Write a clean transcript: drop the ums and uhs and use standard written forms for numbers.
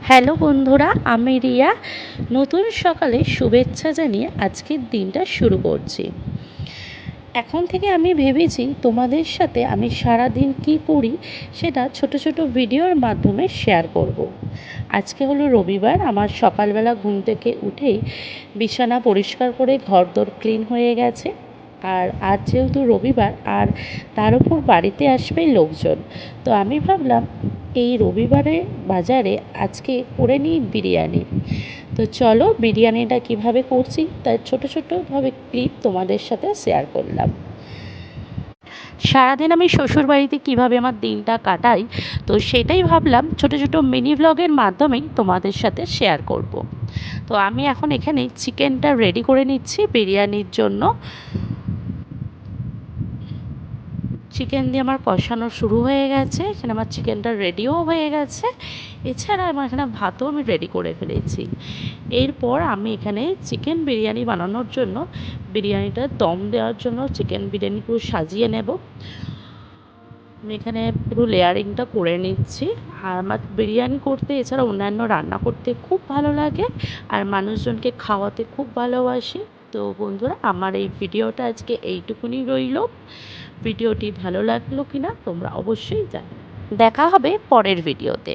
Hello বন্ধুরা, আমি রিয়া। নতুন সকালে শুভেচ্ছা জানিয়ে আজকের দিনটা শুরু করছি। এখন থেকে আমি ভেবেছি তোমাদের সাথে আমি সারা দিন কী করি সেটা ছোট ছোট ভিডিওর মাধ্যমে শেয়ার করব। আজকে হলো রবিবার। আমার সকালবেলা ঘুম থেকে উঠেই বিছানা পরিষ্কার করে ঘরদোর ক্লিন হয়ে গেছে। আর আজ যেহেতু রবিবার, আর তার উপর বাড়িতে আসবে লোকজন, তো আমি ভাবলাম এই রবিবারে বাজারে আজকে করে নিই বিরিয়ানি। তো চলো বিরিয়ানিটা কিভাবে করছি তার ছোট ছোটোভাবে ক্লিপ তোমাদের সাথে শেয়ার করলাম। সারাদিন আমি শ্বশুরবাড়িতে কীভাবে আমার দিনটা কাটাই, তো সেটাই ভাবলাম ছোট ছোট মিনি ব্লগের মাধ্যমেই তোমাদের সাথে শেয়ার করব। তো আমি এখন এখানে চিকেনটা রেডি করে নিচ্ছি বিরিয়ানির জন্য। চিকেন দিয়ে আমার কষানো শুরু হয়ে গেছে, এখানে আমার চিকেনটা রেডিও হয়ে গেছে। এছাড়া আমার এখানে ভাতও আমি রেডি করে ফেলেছি। এরপর আমি এখানে চিকেন বিরিয়ানি বানানোর জন্য, বিরিয়ানিটা দম দেওয়ার জন্য চিকেন বিরিয়ানি পুরো সাজিয়ে নেব। আমি এখানে পুরো লেয়ারিংটা করে নিচ্ছি। আর আমার বিরিয়ানি করতে, এছাড়া অন্যান্য রান্না করতে খুব ভালো লাগে, আর মানুষজনকে খাওয়াতে খুব ভালোবাসি। তো বন্ধুরা, আমার এই ভিডিওটা আজকে এইটুকুনি রইল। ভিডিওটি ভালো লাগলো কিনা তোমরা অবশ্যই জানো। দেখা হবে পরের ভিডিওতে।